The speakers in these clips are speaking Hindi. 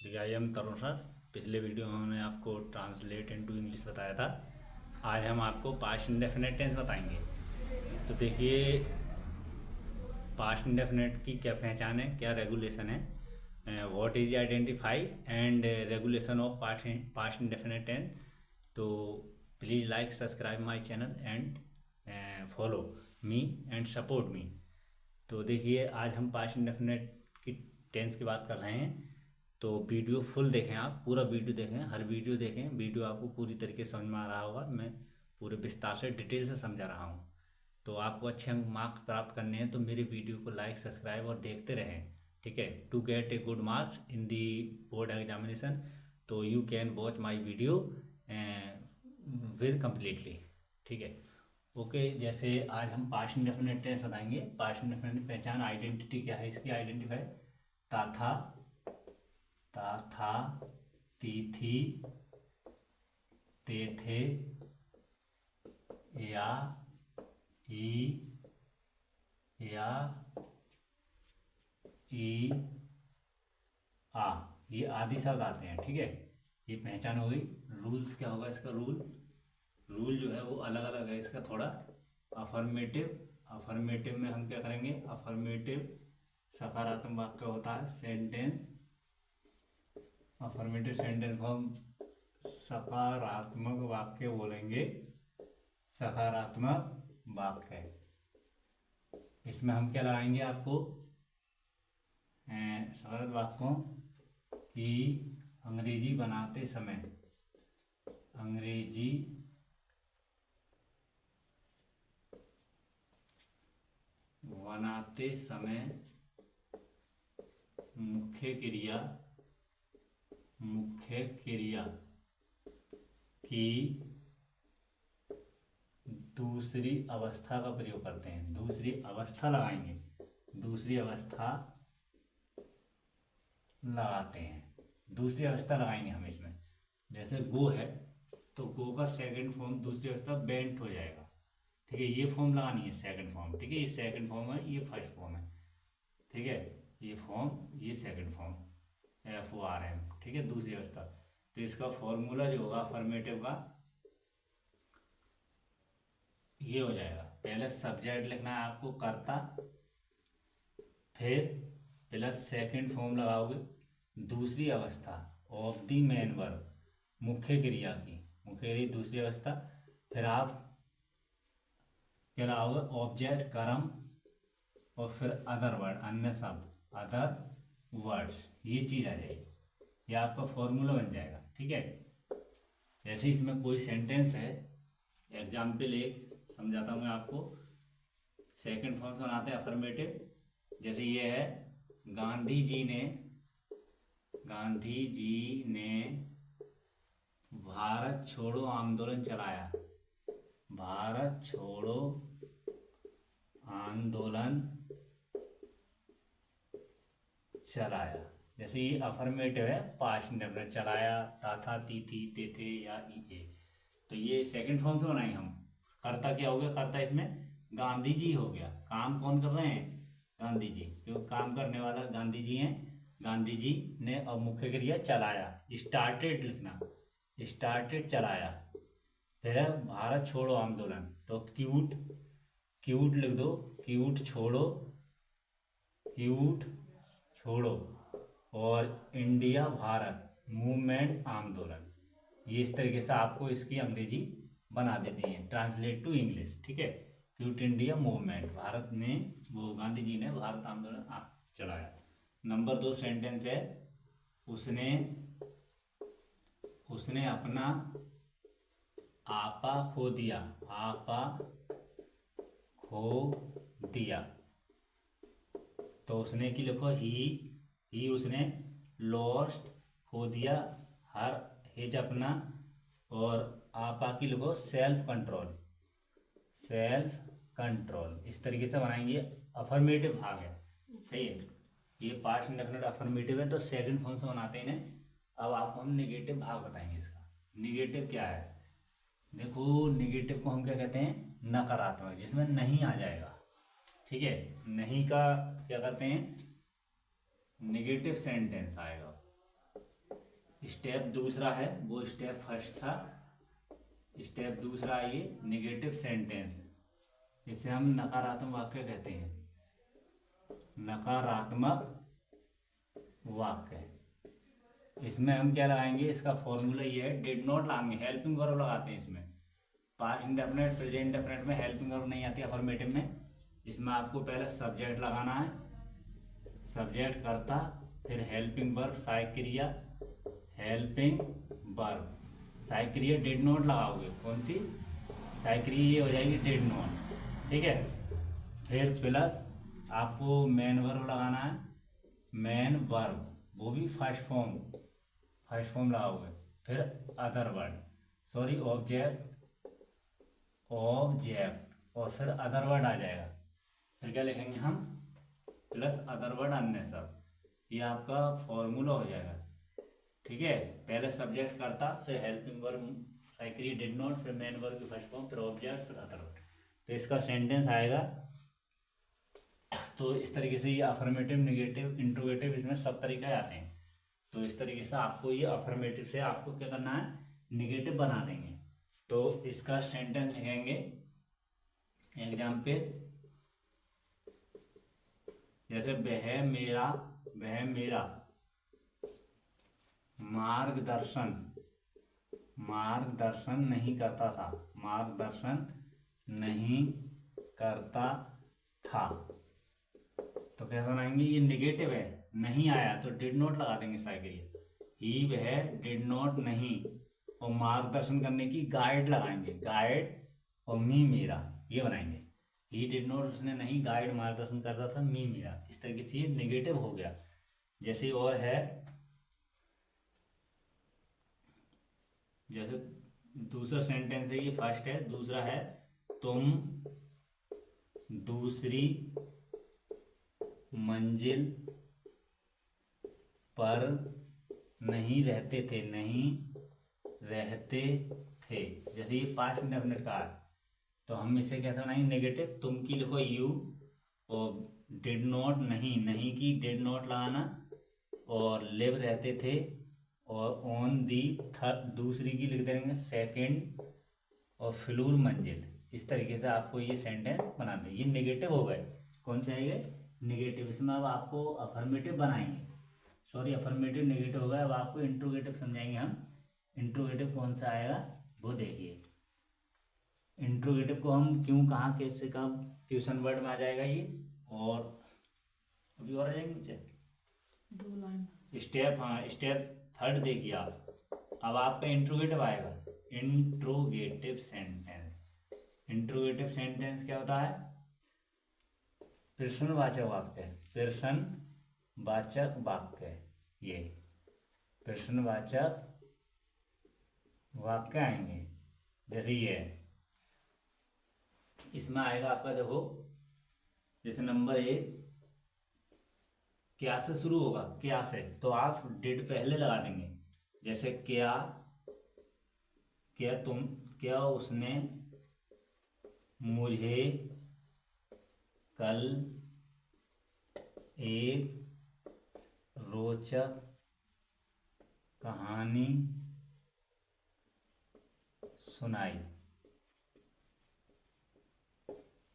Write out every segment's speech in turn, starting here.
ठीक है, आई एम तरुण सर। पिछले वीडियो में हमने आपको ट्रांसलेट इनटू इंग्लिश बताया था। आज हम आपको पास्ट इंडेफिनिट टेंस बताएंगे। तो देखिए, पास्ट इंडेफिनिट की क्या पहचान है, क्या रेगुलेशन है, what is identify and regulation of past indefinite tense. तो please like subscribe my channel and follow me and support me. तो देखिए, आज हम पास्ट इंडेफिनिट की टेंस की बात कर रहे हैं। तो वीडियो फुल देखें, आप पूरा वीडियो देखें, हर वीडियो देखें। वीडियो आपको पूरी तरीके से समझ में आ रहा होगा। मैं पूरे विस्तार से डिटेल से समझा रहा हूँ। तो आपको अच्छे मार्क्स प्राप्त करने हैं तो मेरे वीडियो को लाइक सब्सक्राइब और देखते रहें। ठीक है, to get a good marks in the board examination. तो you can watch my video with completely. ठीक है, ओके। जैसे आज हम पास्ट इंडेफिनिट टेंस बताएंगे। पास्ट इंडेफिनिट पहचान, आइडेंटिटी क्या है इसकी, आइडेंटिफाई था, ती थी, ते थे, या, ई, या, ई, आ, ये आदि शब्द आते हैं। ठीक है, ये पहचान हो गई। रूल्स क्या होगा इसका, रूल जो है वो अलग अलग है इसका थोड़ा। अफर्मेटिव में हम क्या करेंगे, अफर्मेटिव सकारात्मक वाक्य होता है, सेंटेंस। अफर्मेटिव सेंटेंस को हम सकारात्मक वाक्य बोलेंगे, सकारात्मक वाक्य। इसमें हम क्या लगाएंगे आपको, सकारात्मक वाक्यों की अंग्रेजी बनाते समय, अंग्रेजी बनाते समय मुख्य क्रिया की दूसरी अवस्था का प्रयोग करते हैं। दूसरी अवस्था लगाएंगे, दूसरी अवस्था लगाते हैं, दूसरी अवस्था लगाएंगे हम इसमें। जैसे गो है तो गो का सेकंड फॉर्म दूसरी अवस्था बेंट हो जाएगा। ठीक है, ये फॉर्म लगानी है, सेकंड फॉर्म। ठीक है, ये सेकंड फॉर्म है, ये फर्स्ट फॉर्म है। ठीक है, ये फॉर्म, ये सेकंड फॉर्म, FORM। ठीक है, दूसरी अवस्था। तो इसका फॉर्मूला जो होगा अफर्मेटिव का, ये हो जाएगा। पहले सब्जेक्ट लिखना है आपको, कर्ता, फिर प्लस सेकंड फॉर्म लगाओगे, दूसरी अवस्था ऑफ द मेन वर्ब, मुख्य क्रिया की, मुख्य क्रिया दूसरी अवस्था। फिर आप क्या लगाओगे, ऑब्जेक्ट, कर्म, और फिर अदर वर्ड, अन्य शब्द, अदर वर्ड्स, ये चीज आ जाएगी। ये आपका फॉर्मूला बन जाएगा। ठीक है, जैसे इसमें कोई सेंटेंस है, एग्जाम्पल एक समझाता हूँ मैं आपको। सेकंड फॉर्म से बनाते हैं अफर्मेटिव। जैसे ये है, गांधी जी ने भारत छोड़ो आंदोलन चलाया, भारत छोड़ो आंदोलन चलाया। जैसे ये अफर्मेटिव है, पास्ट इंडेफिनिट, चलाया, था, ती थी, ते थे, या, ई, ए। तो ये सेकंड फॉर्म से बनाएंगे हम। कर्ता क्या हो गया, कर्ता इसमें गांधी जी हो गया। काम कौन कर रहे हैं, गांधी जी, क्योंकि काम करने वाला गांधी जी हैं। गांधी जी ने, और मुख्य क्रिया चलाया, स्टार्टेड लिखना, स्टार्टेड चलाया। फिर है भारत छोड़ो आंदोलन, तो क्यूट लिख दो, क्यूट छोड़ो, क्यूट छोड़ो, और इंडिया भारत मूवमेंट आंदोलन। ये इस तरीके से आपको इसकी अंग्रेजी बना देती है, ट्रांसलेट टू इंग्लिश। ठीक है, क्विट इंडिया मूवमेंट, भारत ने, वो गांधी जी ने भारत आंदोलन चलाया। नंबर 2 सेंटेंस है, उसने अपना आपा खो दिया, आपा खो दिया। तो उसने की लिखो ही उसने, लॉस्ट खो दिया, हर, हिज अपना, और आपा की लिखो सेल्फ कंट्रोल, सेल्फ कंट्रोल। इस तरीके से बनाएंगे। अफर्मेटिव भाग है, सही है। ये पास्ट इंडेफिनिट अफर्मेटिव है, तो सेकंड फॉर्म से बनाते हैं इन्हें। अब आपको हम निगेटिव भाग बताएंगे इसका। निगेटिव क्या है, देखो, निगेटिव को हम क्या कहते हैं, नकारात्मक, जिसमें नहीं आ जाएगा। ठीक है, नहीं का क्या करते हैं, निगेटिव सेंटेंस आएगा। स्टेप दूसरा है वो स्टेप फर्स्ट था, स्टेप दूसरा ये निगेटिव सेंटेंस, इसे हम नकारात्मक वाक्य कहते हैं, नकारात्मक वाक्य। इसमें हम क्या लगाएंगे, इसका फॉर्मूला ये है, डिड नॉट लगाएंगे, हेल्पिंग वर्ब लगाते हैं इसमें। पास्ट इंडेफिनिट प्रेजेंट इंडेफिनिट में हेल्पिंग वर्ब नहीं आती अफर्मेटिव में। इसमें आपको पहले सब्जेक्ट लगाना है, सब्जेक्ट कर्ता, फिर हेल्पिंग वर्ब सहायक क्रिया, हेल्पिंग वर्ब सहायक क्रिया डिड नॉट लगाओगे, कौन सी सहायक क्रिया, ये हो जाएगी डिड नॉट, ठीक है। फिर प्लस आपको मेन वर्ब लगाना है, मेन वर्ब वो भी फर्स्ट फॉर्म लगाओगे। फिर अदर वर्ड, सॉरी ऑब्जेक्ट और फिर अदर वर्ड आ जाएगा। फिर क्या लिखेंगे हम, प्लस अदर वर्ड अन्य सब, ये आपका फॉर्मूला हो जाएगा, ठीक है। पहले सब्जेक्ट करता, फिर हेल्पिंग वर्ब साइक्री डिड नॉट, फिर मेन वर्ब की फर्स्ट फॉर्म, फिर ऑब्जेक्ट, फिर अदर वर्ड, तो इसका सेंटेंस आएगा। तो इस तरीके से ये अफर्मेटिव, निगेटिव, इंट्रोगेटिव, इसमें सब तरीके आते हैं। तो इस तरीके से आपको ये अफर्मेटिव से आपको क्या करना है, निगेटिव बना देंगे। तो इसका सेंटेंस लिखेंगे, एग्जाम्पल जैसे वह मेरा मार्गदर्शन नहीं करता था, मार्गदर्शन नहीं करता था। तो कैसा बनाएंगे, ये निगेटिव है, नहीं आया तो डिड नॉट लगा देंगे साइकिल, ही वह डिड नॉट नहीं, और मार्गदर्शन करने की गाइड लगाएंगे, गाइड, और मी मेरा, ये बनाएंगे। ही डिड नॉट उसने नहीं, गाइड मार्गदर्शन करता था, मी मेरा, इस तरीके से ये निगेटिव हो गया। जैसे और है, जैसे दूसरा सेंटेंस है, ये फर्स्ट है, दूसरा है तुम दूसरी मंजिल पर नहीं रहते थे, जैसे ये पास्ट इंडेफिनिट का है, तो हम इसे कैसे बनाएंगे, नेगेटिव, तुम की लिखो यू, और डिड नॉट नहीं की डिड नॉट लगाना, और लिव रहते थे, और ऑन दी थर्ड दूसरी की लिख देंगे सेकंड, और फ्लूर मंजिल। इस तरीके से आपको ये सेंटेंस बना दें। ये नेगेटिव हो गए, कौन से आएंगे, नेगेटिव। इसमें अब आपको अफर्मेटिव बनाएंगे, सॉरी अफर्मेटिव नेगेटिव होगा। अब आपको इंट्रोगेटिव समझाएंगे हम। इंट्रोगेटिव कौन सा आएगा वो देखिए। इंट्रोगेटिव को हम क्यों, कहाँ, कैसे, कब, क्वेश्चन वर्ड में आ जाएगा ये, और अभी और आ जाएंगे नीचे 2 लाइन स्टेप। हाँ, स्टेप थर्ड देखिए आप। अब आपका इंट्रोगेटिव आएगा, इंट्रोगेटिव सेंटेंस। इंट्रोगेटिव सेंटेंस क्या होता है, प्रश्नवाचक वाक्य, प्रश्नवाचक वाक्य, ये प्रश्नवाचक वाक्य आएंगे। जैसे ये इसमें आएगा आपका, देखो जैसे नंबर 1 क्या से शुरू होगा, क्या से, तो आप डिड पहले लगा देंगे। जैसे क्या उसने मुझे कल एक रोचक कहानी सुनाई।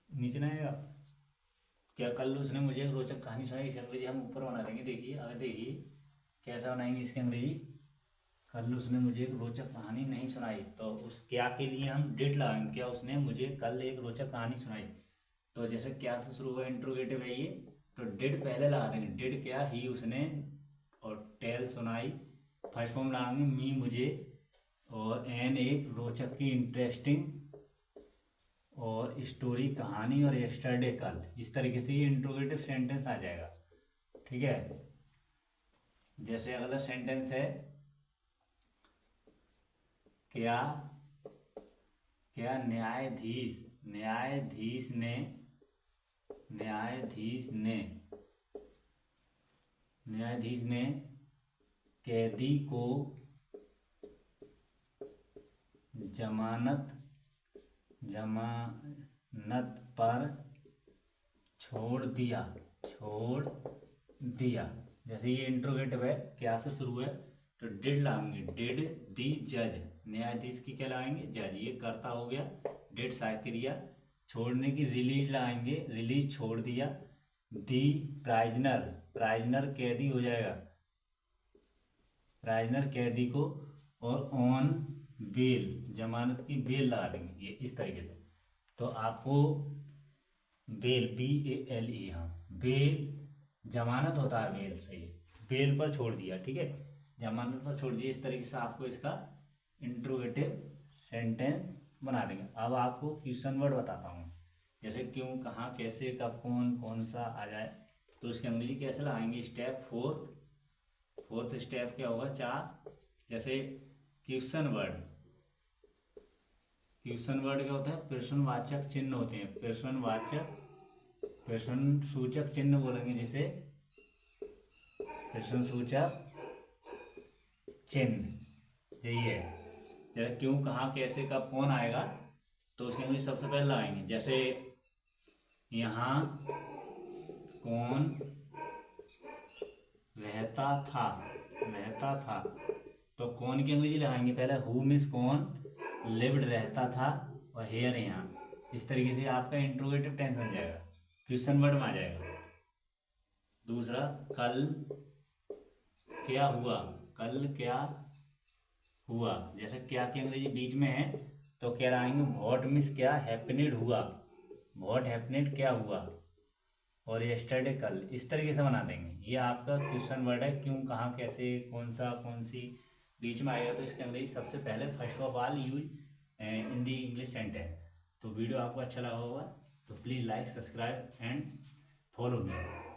नीचे ना आएगा, क्या कल उसने मुझे एक रोचक कहानी सुनाई, इसे अंग्रेजी हम ऊपर बना देंगे। देखिए आगे देखिए कैसा बनाएंगे इसके अंग्रेजी, कल उसने मुझे एक रोचक कहानी नहीं सुनाई, तो उस क्या के लिए हम डिड लगाएंगे, क्या उसने मुझे कल एक रोचक कहानी सुनाई। तो जैसे क्या से शुरू हुआ, इंट्रोगेटिव है ये, तो डिड पहले लगा देंगे, डिड क्या, ही उसने, और टेल सुनाई, फर्स्ट फॉर्म लगाएंगे, मी मुझे, और एन एक रोचक की, इंटरेस्टिंग, और स्टोरी कहानी, और यस्टरडे कल। इस तरीके से ये इंट्रोगेटिव सेंटेंस आ जाएगा, ठीक है। जैसे अगला सेंटेंस है, क्या न्यायाधीश ने कैदी को जमानत पर छोड़ दिया। जैसे ये इंट्रोगेटिव है, क्या से शुरू है, तो डिड लगाएंगे, डिड दी जज, न्यायाधीश की क्या लगाएंगे, जज, ये कर्ता हो गया। डिड सहायक क्रिया, छोड़ने की रिलीज लगाएंगे, रिलीज छोड़ दिया। दी प्राइजनर, प्राइजनर कैदी हो जाएगा, प्राइजनर कैदी को। और ऑन बेल, जमानत की बेल लगा देंगे, ये इस तरीके से। तो आपको बेल, BALE, हाँ बेल जमानत होता है, बेल सही, बेल पर छोड़ दिया, ठीक है, जमानत पर छोड़ दिया। इस तरीके से आपको इसका इंट्रोगेटिव सेंटेंस बना देंगे। अब आपको क्वेश्चन वर्ड बताता हूँ, जैसे क्यों, कहाँ, कैसे, कब, कौन, कौन सा आ जाए, तो इसके अंग्रेजी कैसे लगाएंगे। स्टेप फोर्थ स्टेप क्या होगा, 4। जैसे क्वेश्चन वर्ड, क्वेश्चन वर्ड क्या होता है, प्रश्नवाचक चिन्ह होते हैं, प्रश्न सूचक चिन्ह बोलेंगे, जैसे प्रश्न सूचक चिन्ह, यही है। जैसे क्यों, कहाँ, कैसे, कब, कौन आएगा, तो उसके अंदर सबसे पहले लगाएंगे। जैसे यहाँ कौन रहता था, तो कौन की अंग्रेजी लगाएंगे पहले, हु मीन्स कौन लिव्ड रहता था, और हेयर यहाँ। इस तरीके से आपका इंट्रोगेटिव टेंस बन जाएगा, क्वेश्चन वर्ड में आ जाएगा। दूसरा, कल क्या हुआ, कल क्या हुआ, जैसे क्या की अंग्रेजी बीच में है, तो क्या लगाएंगे, व्हाट मीन्स क्या हैपनिड हुआ, व्हाट हैपनिड क्या हुआ, और यस्टरडे कल, इस तरीके से बना देंगे। ये आपका क्वेश्चन वर्ड है, क्यों, कहाँ, कैसे, कौन सा, कौन सी बीच में आएगा, तो इसके अंदर सबसे पहले first of all use in the English sentence. तो वीडियो आपको अच्छा लगा होगा, तो please like, subscribe and follow me.